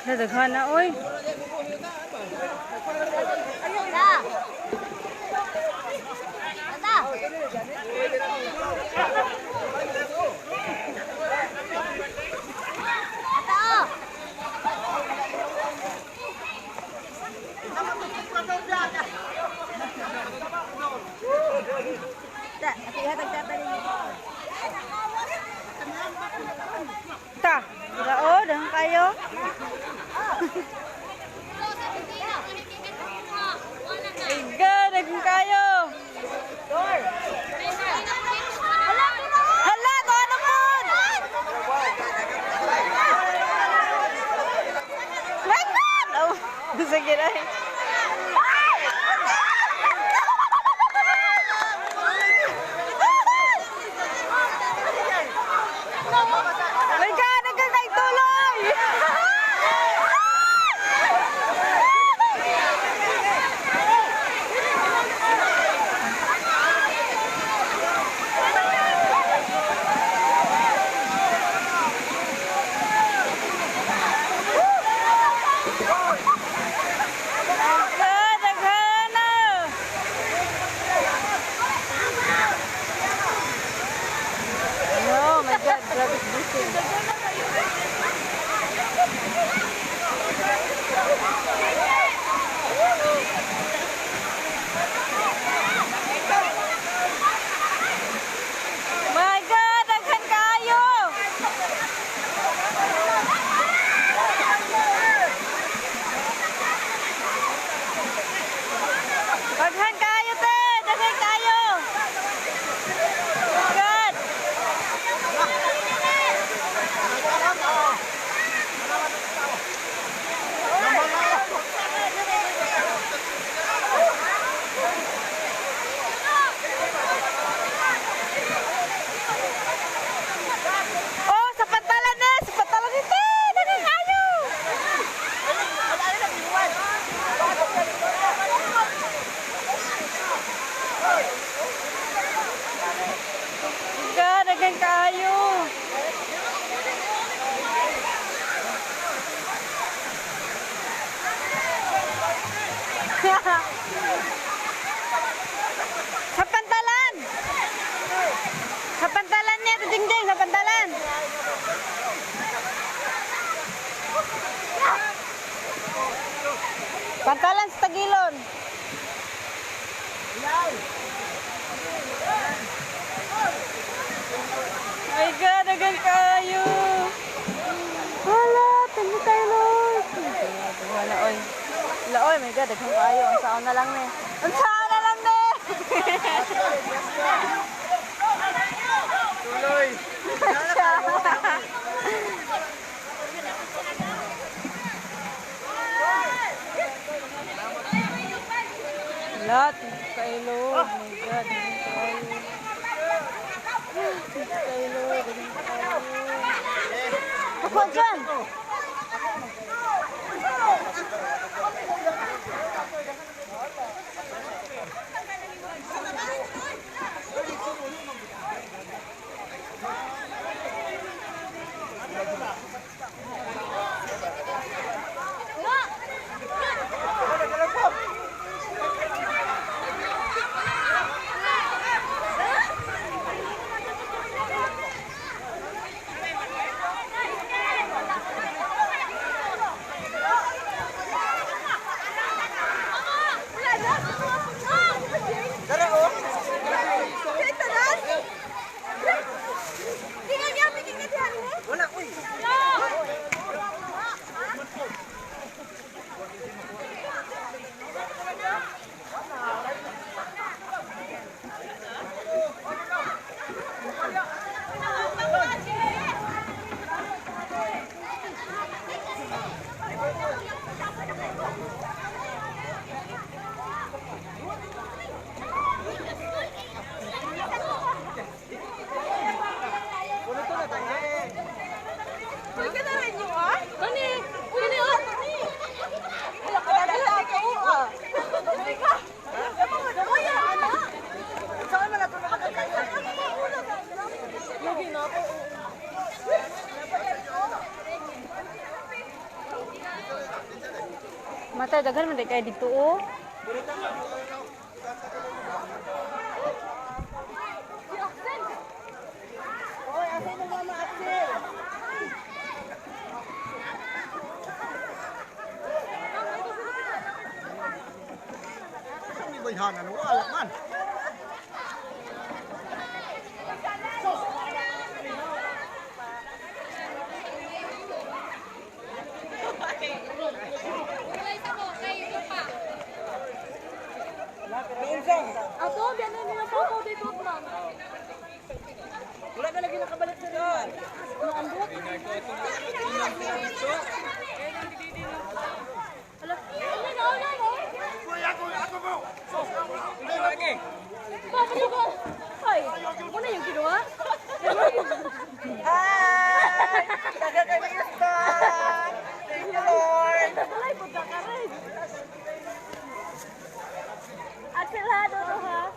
Nadaghan na, oy. Ta, daon kayo. Iga, naging kayo. Hala, to ano po? My God! Oh, sige na. Sa pantalan! Sa pantalan niya, ito ding-ding, sa pantalan! Pantalan sa Tagilon! My God, agad kayo! Wala, tanda tayo, Lord! Wala, oy. Wala, oy, my God, agad kayo. Ang saon na lang, ne. Ang saon na lang, ne! Tuloy! Lahat, kay Lord. Oh my God, kay Lord. Ako dyan! Matay, daghan man di kay dito oh. Oy, asan mo mama Axel? May bayhanan mo, alak man. Ato, biyan na nila po dito, ma'am. Wala ka lagi nakabalik sa rin. Naandot. Ala, Ako mo! Hindi lagi! bakit ba? Ay, una yung kinuha? Ay! Taga kami isa! Thank you, Lord! Alay, punta ka rin. Axel ha, doon ha.